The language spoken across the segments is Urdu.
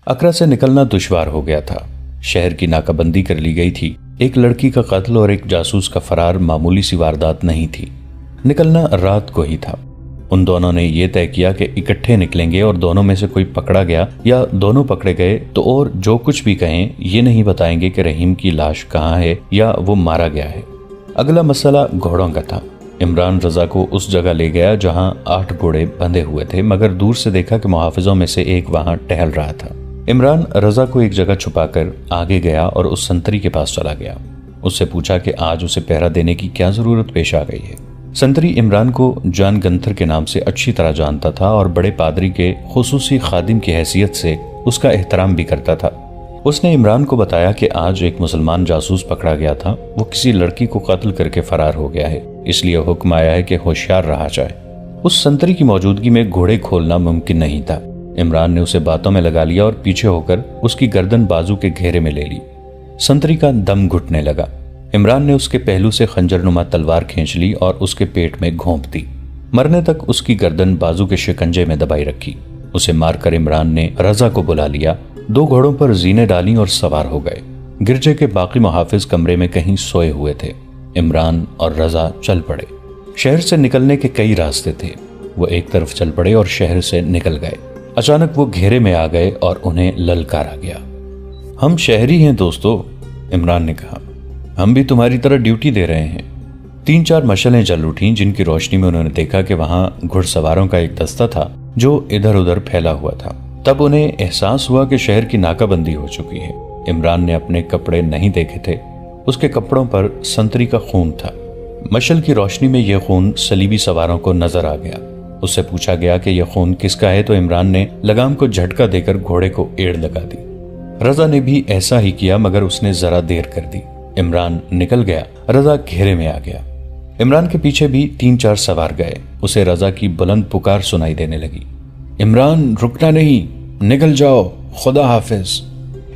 اقرا سے نکلنا دشوار ہو گیا تھا۔ شہر کی ناکہ بندی کر لی گئی تھی۔ ایک لڑکی کا قتل اور ایک جاسوس کا فرار معمولی سی واردات نہیں تھی۔ نکلنا رات کو ہی تھا۔ ان دونوں نے یہ طے کیا کہ اکٹھے نکلیں گے اور دونوں میں سے کوئی پکڑا گیا یا دونوں پکڑے گئے تو اور جو کچھ بھی کہیں یہ نہیں بتائیں گے کہ رحیم کی لاش کہاں ہے یا وہ مارا گیا ہے۔ اگلا مسئلہ گھوڑوں کا تھا۔ عمران رضا کو اس جگہ لے گیا جہاں 8 گھوڑے بندھے ہوئے تھے، مگر دور سے دیکھا کہ محافظوں میں سے ایک وہاں ٹہل رہا تھا۔ عمران رضا کو ایک جگہ چھپا کر آگے گیا اور اس سنتری کے پاس چلا گیا۔ اس سے پوچھا کہ آج اسے پہرا دینے کی کیا ضرورت پیش آ گئی ہے۔ سنتری عمران کو جان گنتھر کے نام سے اچھی طرح جانتا تھا اور بڑے پادری کے خصوصی خادم کی حیثیت سے اس کا احترام بھی کرتا تھا۔ اس نے عمران کو بتایا کہ آج ایک مسلمان جاسوس پکڑا گیا تھا، وہ کسی لڑکی کو قتل کر کے فرار ہو گیا ہے، اس لیے حکم آیا ہے کہ ہوشیار رہا جائے۔ اس سنتری کی موجودگی میں گھوڑے کھولنا ممکن نہیں تھا۔ عمران نے اسے باتوں میں لگا لیا اور پیچھے ہو کر اس کی گردن بازو کے گھیرے میں لے لی۔ سنتری کا دم گھٹنے لگا۔ عمران نے اس کے پہلو سے خنجر نما تلوار کھینچ لی اور اس کے پیٹ میں گھونپ دی۔ مرنے تک اس کی گردن بازو کے شکنجے میں دبائی رکھی۔ اسے مار کر عمران نے رضا کو بلا لیا، 2 گھوڑوں پر زینے ڈالیں اور سوار ہو گئے۔ گرجے کے باقی محافظ کمرے میں کہیں سوئے ہوئے تھے۔ عمران اور رضا چل پڑے۔ شہر سے نکلنے کے کئی راستے تھے۔ وہ ایک طرف چل پڑے اور شہر سے نکل گئے۔ اچانک وہ گھیرے میں آ گئے اور انہیں للکارا گیا۔ ہم شہری ہیں دوستو، عمران نے کہا، ہم بھی تمہاری طرح ڈیوٹی دے رہے ہیں۔ 3-4 مشعلیں جل اٹھیں جن کی روشنی میں انہوں نے دیکھا کہ وہاں گھڑ سواروں کا ایک دستہ تھا جو ادھر ادھر پھیلا ہوا تھا۔ تب انہیں احساس ہوا کہ شہر کی ناکہ بندی ہو چکی ہے۔ عمران نے اپنے کپڑے نہیں دیکھے تھے، اس کے کپڑوں پر سنتری کا خون تھا۔ مشعل کی روشنی میں یہ خون صلیبی سواروں کو نظر آ گیا۔ اس سے پوچھا گیا کہ یہ خون کس کا ہے تو عمران نے لگام کو جھٹکا دے کر گھوڑے کو ایڑ لگا دی۔ رضا نے بھی ایسا ہی کیا مگر اس نے ذرا دیر کر دی۔ عمران نکل گیا، رضا گھیرے میں آ گیا۔ عمران کے پیچھے بھی 3-4 سوار گئے۔ اسے رضا کی بلند پکار سنائی دینے لگی، عمران رکنا نہیں، نکل جاؤ، خدا حافظ۔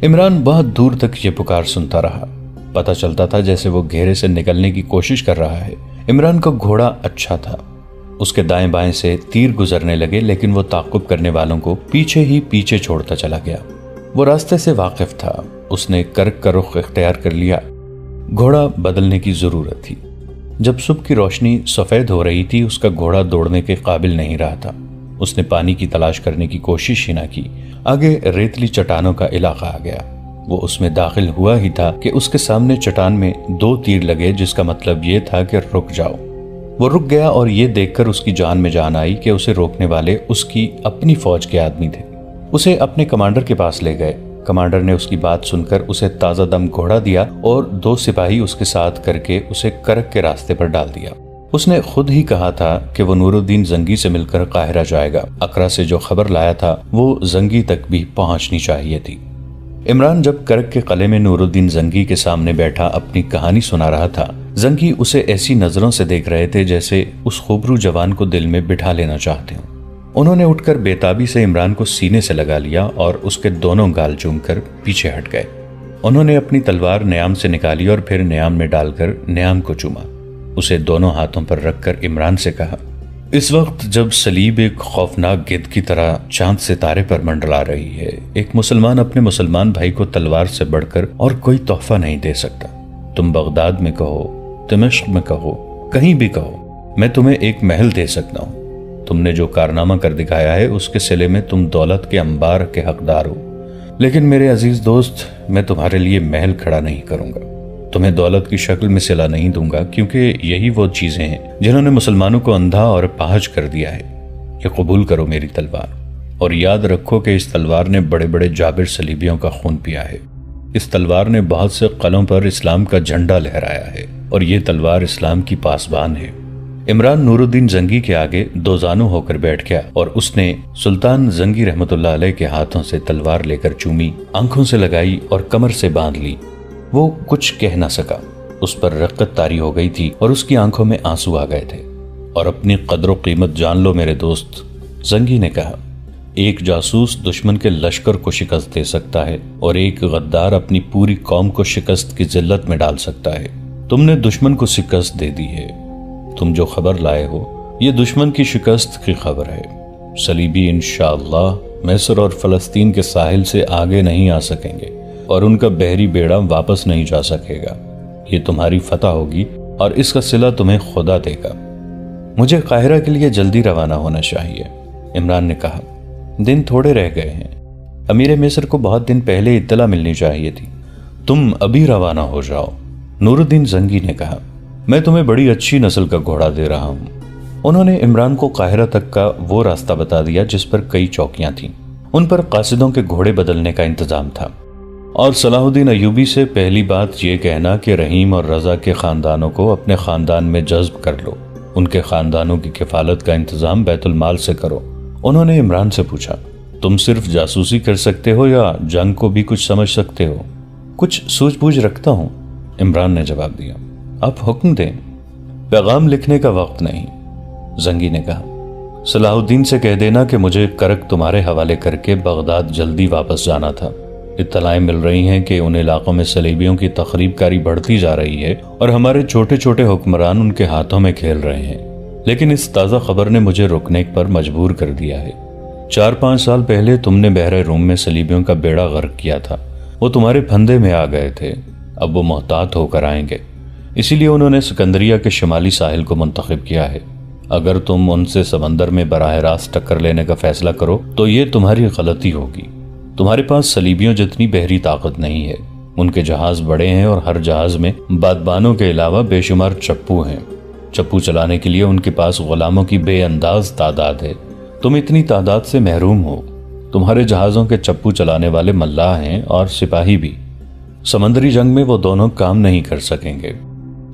عمران بہت دور تک یہ پکار سنتا رہا۔ پتہ چلتا تھا جیسے وہ گھیرے سے نکلنے کی کوشش کر رہا ہے۔ عمران کا گھوڑا اچھا تھا۔ اس کے دائیں بائیں سے تیر گزرنے لگے لیکن وہ تعقب کرنے والوں کو پیچھے ہی پیچھے چھوڑتا چلا گیا۔ وہ راستے سے واقف تھا۔ اس نے کرک کا رخ اختیار کر لیا۔ گھوڑا بدلنے کی ضرورت تھی۔ جب صبح کی روشنی سفید ہو رہی تھی اس کا گھوڑا دوڑنے کے قابل نہیں رہا تھا۔ اس نے پانی کی تلاش کرنے کی کوشش ہی نہ کی۔ آگے ریتلی چٹانوں کا علاقہ آ گیا۔ وہ اس میں داخل ہوا ہی تھا کہ اس کے سامنے چٹان میں 2 تیر لگے، جس کا مطلب یہ تھا کہ رک جاؤ۔ وہ رک گیا اور یہ دیکھ کر اس کی جان میں جان آئی کہ اسے روکنے والے اس کی اپنی فوج کے آدمی تھے۔ اسے اپنے کمانڈر کے پاس لے گئے۔ کمانڈر نے اس کی بات سن کر اسے تازہ دم گھوڑا دیا اور 2 سپاہی اس کے ساتھ کر کے اسے کرک کے راستے پر ڈال دیا۔ اس نے خود ہی کہا تھا کہ وہ نور الدین زنگی سے مل کر قاہرہ جائے گا۔ اقرا سے جو خبر لایا تھا وہ زنگی تک بھی پہنچنی چاہیے تھی۔ عمران جب کرک کے قلعے میں نور الدین زنگی کے سامنے بیٹھا اپنی کہانی سنا رہا تھا، زنگی اسے ایسی نظروں سے دیکھ رہے تھے جیسے اس خوبرو جوان کو دل میں بٹھا لینا چاہتے ہوں۔ انہوں نے اٹھ کر بےتابی سے عمران کو سینے سے لگا لیا اور اس کے دونوں گال چوم کر پیچھے ہٹ گئے۔ انہوں نے اپنی تلوار نیام سے نکالی اور پھر نیام میں ڈال کر نیام کو چوما۔ اسے دونوں ہاتھوں پر رکھ کر عمران سے کہا، اس وقت جب صلیب ایک خوفناک گدھ کی طرح چاند ستارے پر منڈلا رہی ہے، ایک مسلمان اپنے مسلمان بھائی کو تلوار سے بڑھ کر اور کوئی تحفہ نہیں دے سکتا۔ تم بغداد میں کہو، دمشق میں کہو، کہیں بھی کہو، میں تمہیں ایک محل دے سکتا ہوں۔ تم نے جو کارنامہ کر دکھایا ہے اس کے صلے میں تم دولت کے انبار کے حقدار ہو، لیکن میرے عزیز دوست، میں تمہارے لیے محل کھڑا نہیں کروں گا، تمہیں دولت کی شکل میں صلہ نہیں دوں گا، کیونکہ یہی وہ چیزیں ہیں جنہوں نے مسلمانوں کو اندھا اور پاہج کر دیا ہے۔ یہ قبول کرو میری تلوار، اور یاد رکھو کہ اس تلوار نے بڑے بڑے جابر صلیبیوں کا خون پیا ہے۔ اس تلوار نے بہت سے قلعوں پر اسلام کا جھنڈا لہرایا ہے، اور یہ تلوار اسلام کی پاسبان ہے۔ عمران نور الدین زنگی کے آگے 2 زانو ہو کر بیٹھ گیا اور اس نے سلطان زنگی رحمت اللہ علیہ کے ہاتھوں سے تلوار لے کر چومی، آنکھوں سے لگائی اور کمر سے باندھ لی۔ وہ کچھ کہہ نہ سکا۔ اس پر رقت طاری ہو گئی تھی اور اس کی آنکھوں میں آنسو آ گئے تھے۔ اور اپنی قدر و قیمت جان لو میرے دوست، زنگی نے کہا، ایک جاسوس دشمن کے لشکر کو شکست دے سکتا ہے اور ایک غدار اپنی پوری قوم کو شکست کی ذلت میں ڈال سکتا ہے۔ تم نے دشمن کو شکست دے دی ہے۔ تم جو خبر لائے ہو یہ دشمن کی شکست کی خبر ہے۔ صلیبی انشاءاللہ مصر اور فلسطین کے ساحل سے آگے نہیں آ سکیں گے اور ان کا بحری بیڑا واپس نہیں جا سکے گا۔ یہ تمہاری فتح ہوگی اور اس کا صلہ تمہیں خدا دے گا۔ مجھے قاہرہ کے لیے جلدی روانہ ہونا چاہیے، عمران نے کہا۔ دن تھوڑے رہ گئے ہیں، امیر مصر کو بہت دن پہلے اطلاع ملنی چاہیے تھی۔ تم ابھی روانہ ہو جاؤ، نور الدین زنگی نے کہا۔ میں تمہیں بڑی اچھی نسل کا گھوڑا دے رہا ہوں۔ انہوں نے عمران کو قاہرہ تک کا وہ راستہ بتا دیا جس پر کئی چوکیاں تھیں۔ ان پر قاصدوں کے گھوڑے بدلنے کا انتظام تھا، اور صلاح الدین ایوبی سے پہلی بات یہ کہنا کہ رحیم اور رضا کے خاندانوں کو اپنے خاندان میں جذب کر لو، ان کے خاندانوں کی کفالت کا انتظام بیت المال سے کرو۔ انہوں نے عمران سے پوچھا، تم صرف جاسوسی کر سکتے ہو یا جنگ کو بھی کچھ سمجھ سکتے ہو؟ کچھ سوچ بوجھ رکھتا ہوں، عمران نے جواب دیا۔ آپ حکم دیں۔ پیغام لکھنے کا وقت نہیں، زنگی نے کہا۔ صلاح الدین سے کہہ دینا کہ مجھے کرک تمہارے حوالے کر کے بغداد جلدی واپس جانا تھا۔ اطلاعیں مل رہی ہیں کہ ان علاقوں میں صلیبیوں کی تخریب کاری بڑھتی جا رہی ہے اور ہمارے چھوٹے چھوٹے حکمران ان کے ہاتھوں میں کھیل رہے ہیں، لیکن اس تازہ خبر نے مجھے رکنے پر مجبور کر دیا ہے۔ 4-5 سال پہلے تم نے بحر روم میں صلیبیوں کا بیڑا غرق کیا تھا، وہ تمہارے پھندے میں آ گئے تھے، اب وہ محتاط ہو کر آئیں گے، اسی لیے انہوں نے سکندریہ کے شمالی ساحل کو منتخب کیا ہے۔ اگر تم ان سے سمندر میں براہ راست ٹکر لینے کا فیصلہ کرو تو یہ تمہاری غلطی ہوگی۔ تمہارے پاس صلیبیوں جتنی بحری طاقت نہیں ہے، ان کے جہاز بڑے ہیں اور ہر جہاز میں بادبانوں کے علاوہ بے شمار چپو ہیں۔ چپو چلانے کے لیے ان کے پاس غلاموں کی بے انداز تعداد ہے، تم اتنی تعداد سے محروم ہو۔ تمہارے جہازوں کے چپو چلانے والے ملاح ہیں اور سپاہی بھی، سمندری جنگ میں وہ دونوں کام نہیں کر سکیں گے۔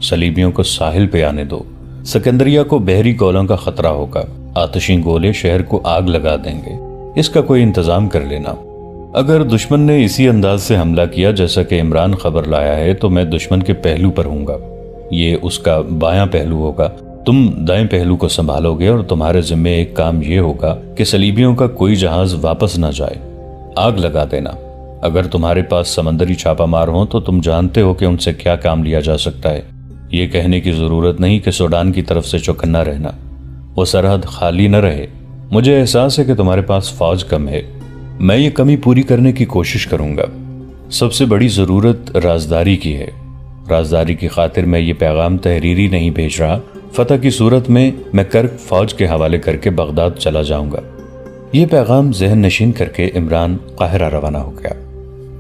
صلیبیوں کو ساحل پہ آنے دو، سکندریہ کو بحری گولوں کا خطرہ ہوگا، آتشی گولے شہر کو آگ لگا دیں گے، اس کا کوئی انتظام کر لینا۔ اگر دشمن نے اسی انداز سے حملہ کیا جیسا کہ عمران خبر لایا ہے تو میں دشمن کے پہلو پر ہوں گا، یہ اس کا بایاں پہلو ہوگا، تم دائیں پہلو کو سنبھالو گے، اور تمہارے ذمہ ایک کام یہ ہوگا کہ صلیبیوں کا کوئی جہاز واپس نہ جائے، آگ لگا دینا۔ اگر تمہارے پاس سمندری چھاپا مار ہوں تو تم جانتے ہو کہ ان سے کیا کام لیا جا سکتا ہے۔ یہ کہنے کی ضرورت نہیں کہ سوڈان کی طرف سے چوکنا رہنا، وہ سرحد خالی نہ رہے۔ مجھے احساس ہے کہ تمہارے پاس فوج کم ہے، میں یہ کمی پوری کرنے کی کوشش کروں گا۔ سب سے بڑی ضرورت رازداری کی ہے، رازداری کی خاطر میں یہ پیغام تحریری نہیں بھیج رہا، فتح کی صورت میں کرک فوج کے حوالے کر کے بغداد چلا جاؤں گا۔ یہ پیغام ذہن نشین کر کے عمران قاہرہ روانہ ہو گیا۔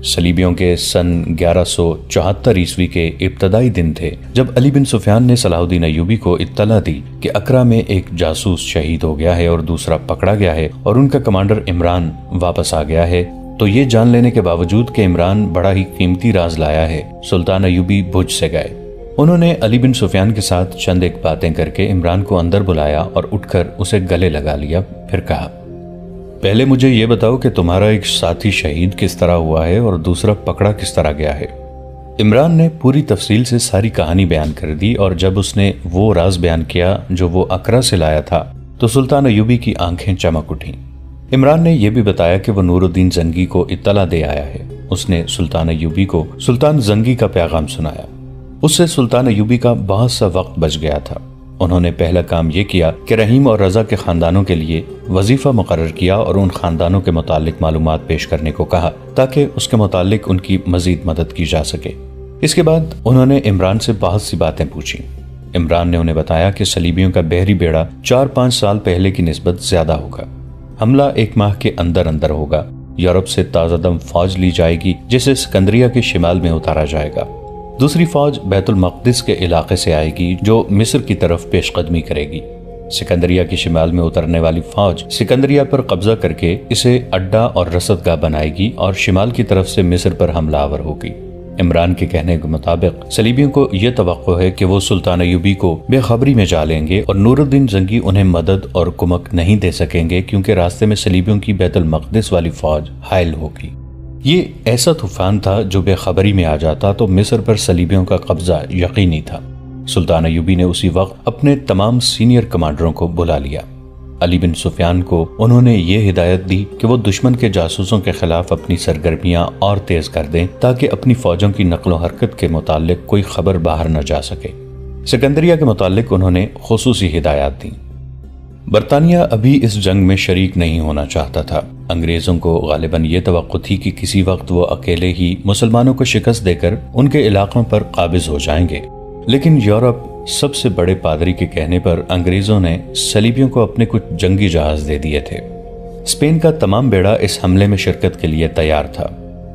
صلیبیوں کے سن 1174 عیسوی کے ابتدائی دن تھے جب علی بن سفیان نے صلاح الدین ایوبی کو اطلاع دی کہ اکرا میں ایک جاسوس شہید ہو گیا ہے اور دوسرا پکڑا گیا ہے اور ان کا کمانڈر عمران واپس آ گیا ہے، تو یہ جان لینے کے باوجود کہ عمران بڑا ہی قیمتی راز لایا ہے، سلطان ایوبی بھج سے گئے۔ انہوں نے علی بن سفیان کے ساتھ چند ایک باتیں کر کے عمران کو اندر بلایا اور اٹھ کر اسے گلے لگا لیا، پھر کہا، پہلے مجھے یہ بتاؤ کہ تمہارا ایک ساتھی شہید کس طرح ہوا ہے اور دوسرا پکڑا کس طرح گیا ہے۔ عمران نے پوری تفصیل سے ساری کہانی بیان کر دی، اور جب اس نے وہ راز بیان کیا جو وہ اکرا سے لایا تھا تو سلطان ایوبی کی آنکھیں چمک اٹھیں۔ عمران نے یہ بھی بتایا کہ وہ نور الدین زنگی کو اطلاع دے آیا ہے۔ اس نے سلطان ایوبی کو سلطان زنگی کا پیغام سنایا۔ اس سے سلطان ایوبی کا بہت سا وقت بچ گیا تھا۔ انہوں نے پہلا کام یہ کیا کہ رحیم اور رضا کے خاندانوں کے لیے وظیفہ مقرر کیا اور ان خاندانوں کے متعلق معلومات پیش کرنے کو کہا تاکہ اس کے متعلق ان کی مزید مدد کی جا سکے۔ اس کے بعد انہوں نے عمران سے بہت سی باتیں پوچھی۔ عمران نے انہیں بتایا کہ صلیبیوں کا بحری بیڑا 4-5 سال پہلے کی نسبت زیادہ ہوگا، حملہ 1 ماہ کے اندر اندر ہوگا، یورپ سے تازہ دم فوج لی جائے گی جسے سکندریہ کے شمال میں اتارا جائے گا، دوسری فوج بیت المقدس کے علاقے سے آئے گی جو مصر کی طرف پیش قدمی کرے گی، سکندریہ کے شمال میں اترنے والی فوج سکندریہ پر قبضہ کر کے اسے اڈا اور رسد گاہ بنائے گی اور شمال کی طرف سے مصر پر حملہ آور ہوگی۔ عمران کے کہنے کے مطابق صلیبیوں کو یہ توقع ہے کہ وہ سلطان ایوبی کو بے خبری میں جا لیں گے اور نور الدین زنگی انہیں مدد اور کمک نہیں دے سکیں گے کیونکہ راستے میں صلیبیوں کی بیت المقدس والی فوج حائل ہوگی۔ یہ ایسا طوفان تھا جو بے خبری میں آ جاتا تو مصر پر صلیبیوں کا قبضہ یقینی تھا۔ سلطان ایوبی نے اسی وقت اپنے تمام سینئر کمانڈروں کو بلا لیا۔ علی بن سفیان کو انہوں نے یہ ہدایت دی کہ وہ دشمن کے جاسوسوں کے خلاف اپنی سرگرمیاں اور تیز کر دیں تاکہ اپنی فوجوں کی نقل و حرکت کے متعلق کوئی خبر باہر نہ جا سکے۔ سکندریہ کے متعلق انہوں نے خصوصی ہدایات دیں۔ برطانیہ ابھی اس جنگ میں شریک نہیں ہونا چاہتا تھا۔ انگریزوں کو غالباً یہ توقع تھی کہ کسی وقت وہ اکیلے ہی مسلمانوں کو شکست دے کر ان کے علاقوں پر قابض ہو جائیں گے، لیکن یورپ سب سے بڑے پادری کے کہنے پر انگریزوں نے صلیبیوں کو اپنے کچھ جنگی جہاز دے دیے تھے۔ اسپین کا تمام بیڑا اس حملے میں شرکت کے لیے تیار تھا۔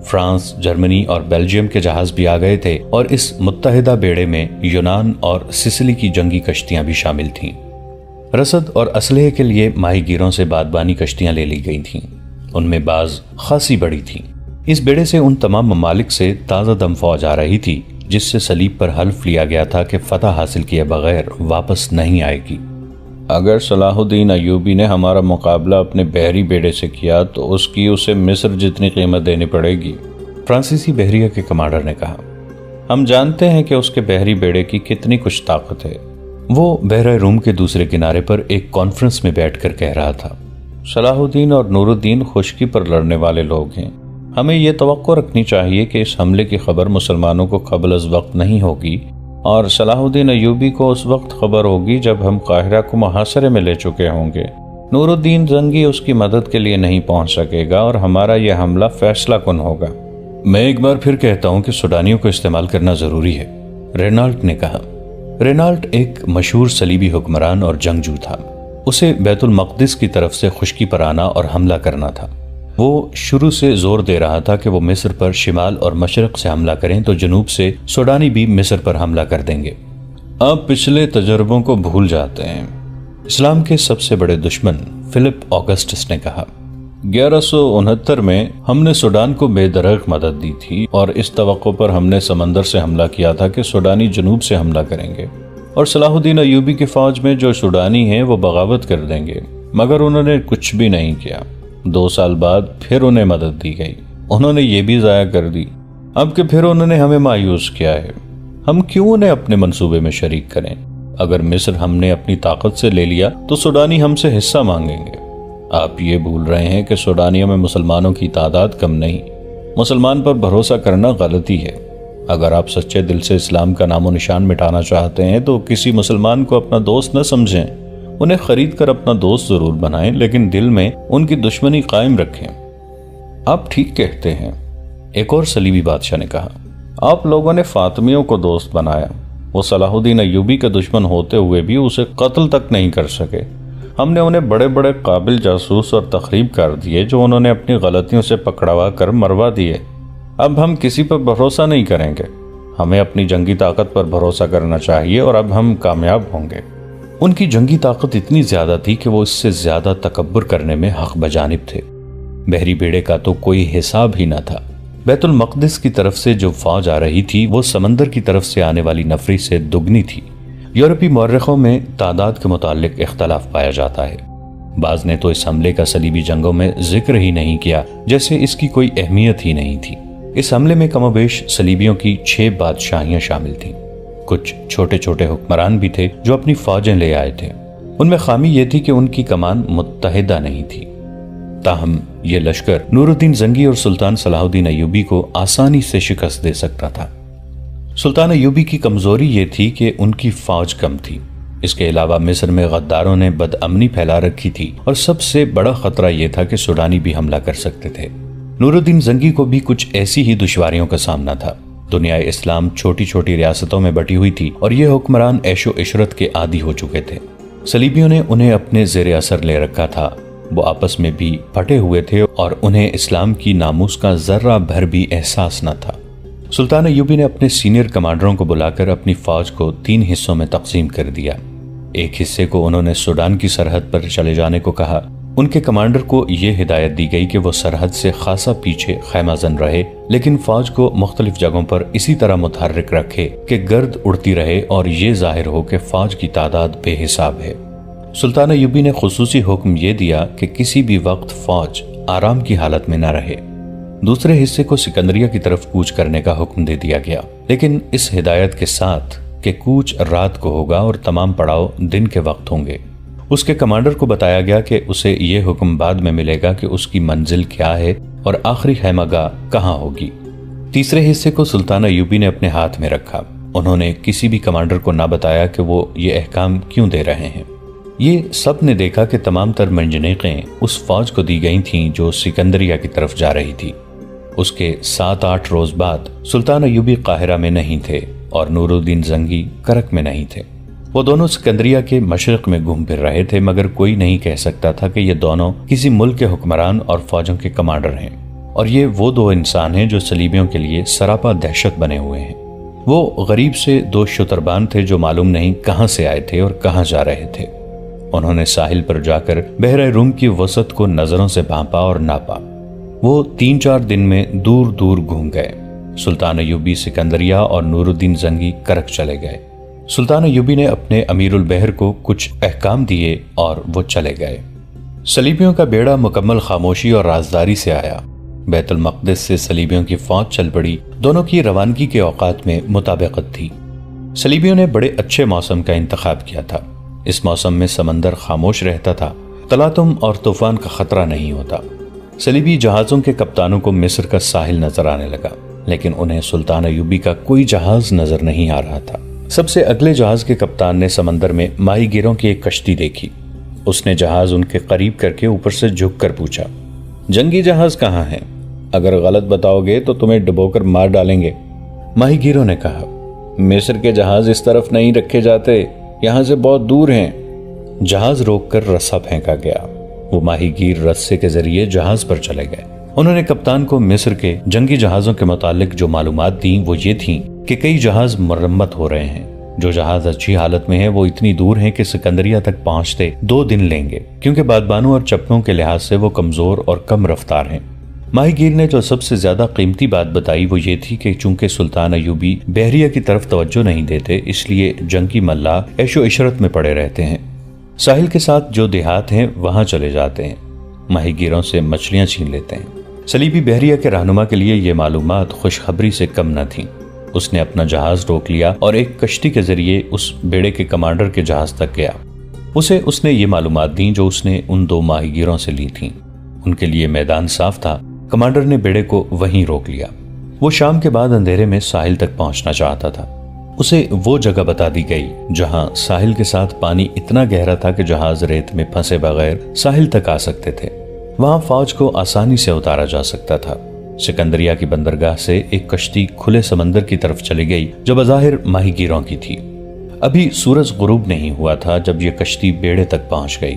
فرانس، جرمنی اور بیلجیم کے جہاز بھی آ گئے تھے اور اس متحدہ بیڑے میں یونان اور سسلی کی جنگی کشتیاں بھی شامل تھیں۔ رسد اور اسلحے کے لیے ماہی گیروں سے بادبانی کشتیاں لے لی گئی تھیں، ان میں بعض خاصی بڑی تھیں۔ اس بیڑے سے ان تمام ممالک سے تازہ دم فوج آ رہی تھی جس سے صلیب پر حلف لیا گیا تھا کہ فتح حاصل کیے بغیر واپس نہیں آئے گی۔ اگر صلاح الدین ایوبی نے ہمارا مقابلہ اپنے بحری بیڑے سے کیا تو اسے مصر جتنی قیمت دینی پڑے گی، فرانسیسی بحریہ کے کمانڈر نے کہا۔ ہم جانتے ہیں کہ اس کے بحری بیڑے کی کتنی کچھ طاقت ہے۔ وہ بحیرہ روم کے دوسرے کنارے پر ایک کانفرنس میں بیٹھ کر کہہ رہا تھا، صلاح الدین اور نور الدین خشکی پر لڑنے والے لوگ ہیں۔ ہمیں یہ توقع رکھنی چاہیے کہ اس حملے کی خبر مسلمانوں کو قبل از وقت نہیں ہوگی، اور صلاح الدین ایوبی کو اس وقت خبر ہوگی جب ہم قاہرہ کو محاصرے میں لے چکے ہوں گے۔ نور الدین زنگی اس کی مدد کے لیے نہیں پہنچ سکے گا اور ہمارا یہ حملہ فیصلہ کن ہوگا۔ میں ایک بار پھر کہتا ہوں کہ سوڈانیوں کو استعمال کرنا ضروری ہے، رینالٹ نے کہا۔ رینالٹ ایک مشہور صلیبی حکمران اور جنگجو تھا۔ اسے بیت المقدس کی طرف سے خشکی پر آنا اور حملہ کرنا تھا۔ وہ شروع سے زور دے رہا تھا کہ وہ مصر پر شمال اور مشرق سے حملہ کریں تو جنوب سے سوڈانی بھی مصر پر حملہ کر دیں گے۔ آپ پچھلے تجربوں کو بھول جاتے ہیں، اسلام کے سب سے بڑے دشمن فلپ آگسٹس نے کہا۔ 1169 میں ہم نے سوڈان کو بے دریغ مدد دی تھی اور اس توقع پر ہم نے سمندر سے حملہ کیا تھا کہ سوڈانی جنوب سے حملہ کریں گے اور صلاح الدین ایوبی کی فوج میں جو سوڈانی ہیں وہ بغاوت کر دیں گے، مگر انہوں نے کچھ بھی نہیں کیا۔ 2 سال بعد پھر انہیں مدد دی گئی، انہوں نے یہ بھی ضائع کر دی۔ اب کہ پھر انہوں نے ہمیں مایوس کیا ہے، ہم کیوں انہیں اپنے منصوبے میں شریک کریں؟ اگر مصر ہم نے اپنی طاقت سے لے لیا تو سوڈانی ہم سے حصہ مانگیں گے۔ آپ یہ بھول رہے ہیں کہ سوڈانیوں میں مسلمانوں کی تعداد کم نہیں۔ مسلمان پر بھروسہ کرنا غلطی ہے۔ اگر آپ سچے دل سے اسلام کا نام و نشان مٹانا چاہتے ہیں تو کسی مسلمان کو اپنا دوست نہ سمجھیں، انہیں خرید کر اپنا دوست ضرور بنائیں لیکن دل میں ان کی دشمنی قائم رکھیں۔ آپ ٹھیک کہتے ہیں، ایک اور صلیبی بادشاہ نے کہا۔ آپ لوگوں نے فاطمیوں کو دوست بنایا، وہ صلاح الدین ایوبی کا دشمن ہوتے ہوئے بھی اسے قتل تک نہیں کر سکے۔ ہم نے انہیں بڑے بڑے قابل جاسوس اور تخریب کر دیے جو انہوں نے اپنی غلطیوں سے پکڑوا کر مروا دیے۔ اب ہم کسی پر بھروسہ نہیں کریں گے، ہمیں اپنی جنگی طاقت پر بھروسہ کرنا چاہیے اور اب ہم کامیاب ہوں گے۔ ان کی جنگی طاقت اتنی زیادہ تھی کہ وہ اس سے زیادہ تکبر کرنے میں حق بجانب تھے۔ بحری بیڑے کا تو کوئی حساب ہی نہ تھا۔ بیت المقدس کی طرف سے جو فوج آ رہی تھی وہ سمندر کی طرف سے آنے والی نفری سے دگنی تھی۔ یورپی مورخوں میں تعداد کے متعلق اختلاف پایا جاتا ہے۔ بعض نے تو اس حملے کا صلیبی جنگوں میں ذکر ہی نہیں کیا، جیسے اس کی کوئی اہمیت ہی نہیں تھی۔ اس حملے میں کم و بیش صلیبیوں کی 6 بادشاہیاں شامل تھیں۔ کچھ چھوٹے چھوٹے حکمران بھی تھے جو اپنی فوجیں لے آئے تھے۔ ان میں خامی یہ تھی کہ ان کی کمان متحدہ نہیں تھی۔ تاہم یہ لشکر نور الدین زنگی اور سلطان صلاح الدین ایوبی کو آسانی سے شکست دے سکتا تھا۔ سلطان ایوبی کی کمزوری یہ تھی کہ ان کی فوج کم تھی۔ اس کے علاوہ مصر میں غداروں نے بد امنی پھیلا رکھی تھی اور سب سے بڑا خطرہ یہ تھا کہ سوڈانی بھی حملہ کر سکتے تھے۔ نور الدین زنگی کو بھی کچھ ایسی ہی دشواریوں کا سامنا تھا۔ دنیا اسلام چھوٹی چھوٹی ریاستوں میں بٹی ہوئی تھی اور یہ حکمران عیش و عشرت کے عادی ہو چکے تھے۔ صلیبیوں نے انہیں اپنے زیر اثر لے رکھا تھا۔ وہ آپس میں بھی پھٹے ہوئے تھے اور انہیں اسلام کی ناموس کا ذرہ بھر بھی احساس نہ تھا۔ سلطان ایوبی نے اپنے سینئر کمانڈروں کو بلا کر اپنی فوج کو 3 حصوں میں تقسیم کر دیا۔ ایک حصے کو انہوں نے سوڈان کی سرحد پر چلے جانے کو کہا۔ ان کے کمانڈر کو یہ ہدایت دی گئی کہ وہ سرحد سے خاصا پیچھے خیمہ زن رہے، لیکن فوج کو مختلف جگہوں پر اسی طرح متحرک رکھے کہ گرد اڑتی رہے اور یہ ظاہر ہو کہ فوج کی تعداد بے حساب ہے۔ سلطان ایوبی نے خصوصی حکم یہ دیا کہ کسی بھی وقت فوج آرام کی حالت میں نہ رہے۔ دوسرے حصے کو سکندریہ کی طرف کوچ کرنے کا حکم دے دیا گیا، لیکن اس ہدایت کے ساتھ کہ کوچ رات کو ہوگا اور تمام پڑاؤ دن کے وقت ہوں گے۔ اس کے کمانڈر کو بتایا گیا کہ اسے یہ حکم بعد میں ملے گا کہ اس کی منزل کیا ہے اور آخری خیمہ گاہ کہاں ہوگی۔ تیسرے حصے کو سلطان ایوبی نے اپنے ہاتھ میں رکھا۔ انہوں نے کسی بھی کمانڈر کو نہ بتایا کہ وہ یہ احکام کیوں دے رہے ہیں۔ یہ سب نے دیکھا کہ تمام تر منجنیقیں اس فوج کو دی گئی تھیں جو سکندریہ کی طرف جا رہی تھی۔ اس کے 7-8 روز بعد سلطان ایوبی قاہرہ میں نہیں تھے اور نور الدین زنگی کرک میں نہیں تھے۔ وہ دونوں سکندریہ کے مشرق میں گھوم پھر رہے تھے، مگر کوئی نہیں کہہ سکتا تھا کہ یہ دونوں کسی ملک کے حکمران اور فوجوں کے کمانڈر ہیں، اور یہ وہ دو انسان ہیں جو صلیبیوں کے لیے سراپا دہشت بنے ہوئے ہیں۔ وہ غریب سے 2 شتربان تھے جو معلوم نہیں کہاں سے آئے تھے اور کہاں جا رہے تھے۔ انہوں نے ساحل پر جا کر بحر روم کی وسعت کو نظروں سے بھانپا اور ناپا۔ وہ 3-4 دن میں دور دور گھوم گئے۔ سلطان ایوبی سکندریہ اور نور الدین زنگی کرک چلے گئے۔ سلطان ایوبی نے اپنے امیر البحر کو کچھ احکام دیے اور وہ چلے گئے۔ صلیبیوں کا بیڑا مکمل خاموشی اور رازداری سے آیا۔ بیت المقدس سے صلیبیوں کی فوج چل پڑی۔ دونوں کی روانگی کے اوقات میں مطابقت تھی۔ صلیبیوں نے بڑے اچھے موسم کا انتخاب کیا تھا۔ اس موسم میں سمندر خاموش رہتا تھا، تلاطم اور طوفان کا خطرہ نہیں ہوتا۔ صلیبی جہازوں کے کپتانوں کو مصر کا ساحل نظر آنے لگا، لیکن انہیں سلطان ایوبی کا کوئی جہاز نظر نہیں آ رہا تھا۔ سب سے اگلے جہاز کے کپتان نے سمندر میں ماہی گیروں کی ایک کشتی دیکھی۔ اس نے جہاز ان کے قریب کر کے اوپر سے جھک کر پوچھا، جنگی جہاز کہاں ہیں؟ اگر غلط بتاؤ گے تو تمہیں ڈبو کر مار ڈالیں گے۔ ماہی گیروں نے کہا، مصر کے جہاز اس طرف نہیں رکھے جاتے، یہاں سے بہت دور ہیں۔ جہاز روک کر رسا پھینکا گیا۔ وہ ماہی گیر رسے کے ذریعے جہاز پر چلے گئے۔ انہوں نے کپتان کو مصر کے جنگی جہازوں کے متعلق جو معلومات دیں وہ یہ تھیں کہ کئی جہاز مرمت ہو رہے ہیں۔ جو جہاز اچھی حالت میں ہیں وہ اتنی دور ہیں کہ سکندریہ تک پہنچتے 2 دن لیں گے، کیونکہ بادبانوں اور چپنوں کے لحاظ سے وہ کمزور اور کم رفتار ہیں۔ ماہی گیر نے جو سب سے زیادہ قیمتی بات بتائی وہ یہ تھی کہ چونکہ سلطان ایوبی بحریہ کی طرف توجہ نہیں دیتے، اس لیے جنگی ملاح عیش و عشرت میں پڑے رہتے ہیں۔ ساحل کے ساتھ جو دیہات ہیں وہاں چلے جاتے ہیں، ماہی گیروں سے مچھلیاں چھین لیتے ہیں۔ صلیبی بحریہ کے رہنما کے لیے یہ معلومات خوشخبری سے کم نہ تھیں۔ اس نے اپنا جہاز روک لیا اور ایک کشتی کے ذریعے اس بیڑے کے کمانڈر کے جہاز تک گیا۔ اس نے یہ معلومات دیں جو اس نے ان 2 ماہی گیروں سے لی تھیں۔ ان کے لیے میدان صاف تھا۔ کمانڈر نے بیڑے کو وہیں روک لیا۔ وہ شام کے بعد اندھیرے میں ساحل تک پہنچنا چاہتا تھا۔ اسے وہ جگہ بتا دی گئی جہاں ساحل کے ساتھ پانی اتنا گہرا تھا کہ جہاز ریت میں پھنسے بغیر ساحل تک آ سکتے تھے۔ وہاں فوج کو آسانی سے اتارا جا سکتا تھا۔ سکندریہ کی بندرگاہ سے ایک کشتی کھلے سمندر کی طرف چلی گئی جو بظاہر ماہی گیروں کی تھی۔ ابھی سورج غروب نہیں ہوا تھا جب یہ کشتی بیڑے تک پہنچ گئی۔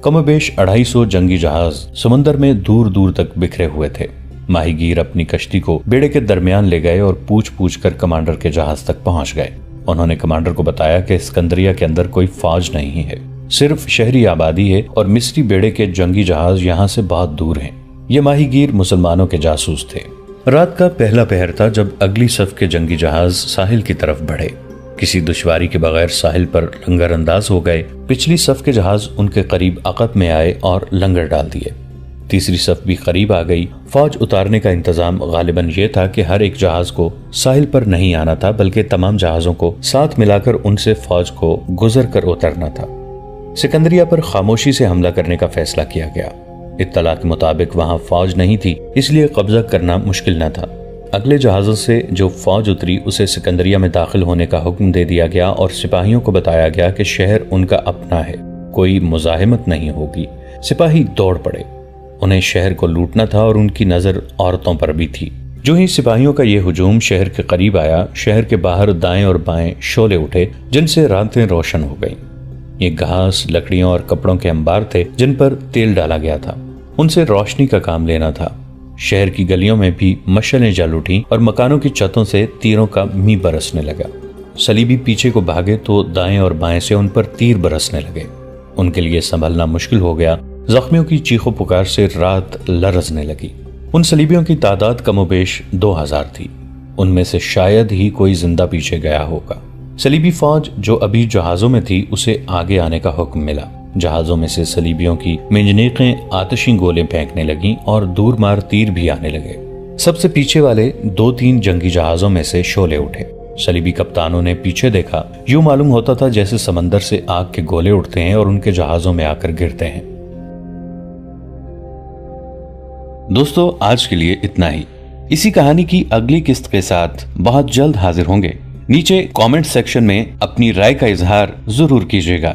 کم و بیش 250 جنگی جہاز سمندر میں دور دور تک بکھرے ہوئے تھے۔ ماہی گیر اپنی کشتی کو بیڑے کے درمیان لے گئے اور پوچھ کر کمانڈر کے جہاز تک پہنچ گئے۔ انہوں نے کمانڈر کو بتایا کہ اسکندریہ کے اندر کوئی فوج نہیں ہے، صرف شہری آبادی ہے اور مصری بیڑے کے جنگی جہاز یہاں سے بہت دور ہیں۔ یہ ماہی گیر مسلمانوں کے جاسوس تھے۔ رات کا پہلا پہر تھا جب اگلی صف کے جنگی جہاز ساحل کی طرف بڑھے۔ کسی دشواری کے بغیر ساحل پر لنگر انداز ہو گئے۔ پچھلی صف کے جہاز ان کے قریب عقب میں آئے اور لنگر ڈال دیے۔ تیسری صف بھی قریب آ گئی۔ فوج اتارنے کا انتظام غالباً یہ تھا کہ ہر ایک جہاز کو ساحل پر نہیں آنا تھا، بلکہ تمام جہازوں کو ساتھ ملا کر ان سے فوج کو گزر کر اترنا تھا۔ سکندریہ پر خاموشی سے حملہ کرنے کا فیصلہ کیا گیا۔ اطلاع کے مطابق وہاں فوج نہیں تھی، اس لیے قبضہ کرنا مشکل نہ تھا۔ اگلے جہازوں سے جو فوج اتری اسے سکندریہ میں داخل ہونے کا حکم دے دیا گیا اور سپاہیوں کو بتایا گیا کہ شہر ان کا اپنا ہے، کوئی مزاحمت نہیں ہوگی۔ سپاہی دوڑ پڑے۔ انہیں شہر کو لوٹنا تھا اور ان کی نظر عورتوں پر بھی تھی۔ جو ہی سپاہیوں کا یہ ہجوم شہر کے قریب آیا، شہر کے باہر دائیں اور بائیں شعلے اٹھے جن سے راتیں روشن ہو گئیں۔ یہ گھاس، لکڑیوں اور کپڑوں کے انبار تھے جن پر تیل ڈالا گیا تھا۔ ان سے روشنی کا کام لینا تھا۔ شہر کی گلیوں میں بھی مشعلیں جل اٹھیں اور مکانوں کی چھتوں سے تیروں کا می برسنے لگا۔ صلیبی پیچھے کو بھاگے تو دائیں اور بائیں سے ان پر تیر برسنے لگے۔ ان کے لیے سنبھلنا مشکل ہو گیا۔ زخمیوں کی چیخ و پکار سے رات لرزنے لگی۔ ان صلیبیوں کی تعداد کم و بیش 2000 تھی۔ ان میں سے شاید ہی کوئی زندہ پیچھے گیا ہوگا۔ صلیبی فوج جو ابھی جہازوں میں تھی اسے آگے آنے کا حکم ملا۔ جہازوں میں سے صلیبیوں کی منجنیقیں آتشی گولیں پھینکنے لگیں اور دور مار تیر بھی آنے لگے۔ سب سے پیچھے والے 2-3 جنگی جہازوں میں سے شعلے اٹھے۔ صلیبی کپتانوں نے پیچھے دیکھا۔ یوں معلوم ہوتا تھا جیسے سمندر سے آگ کے گولے اٹھتے ہیں اور ان کے جہازوں میں آ کر گرتے ہیں۔ دوستو، آج کے لیے اتنا ہی۔ اسی کہانی کی اگلی قسط کے ساتھ بہت جلد حاضر ہوں گے۔ نیچے کامنٹ سیکشن میں اپنی رائے کا اظہار ضرور کیجیے گا۔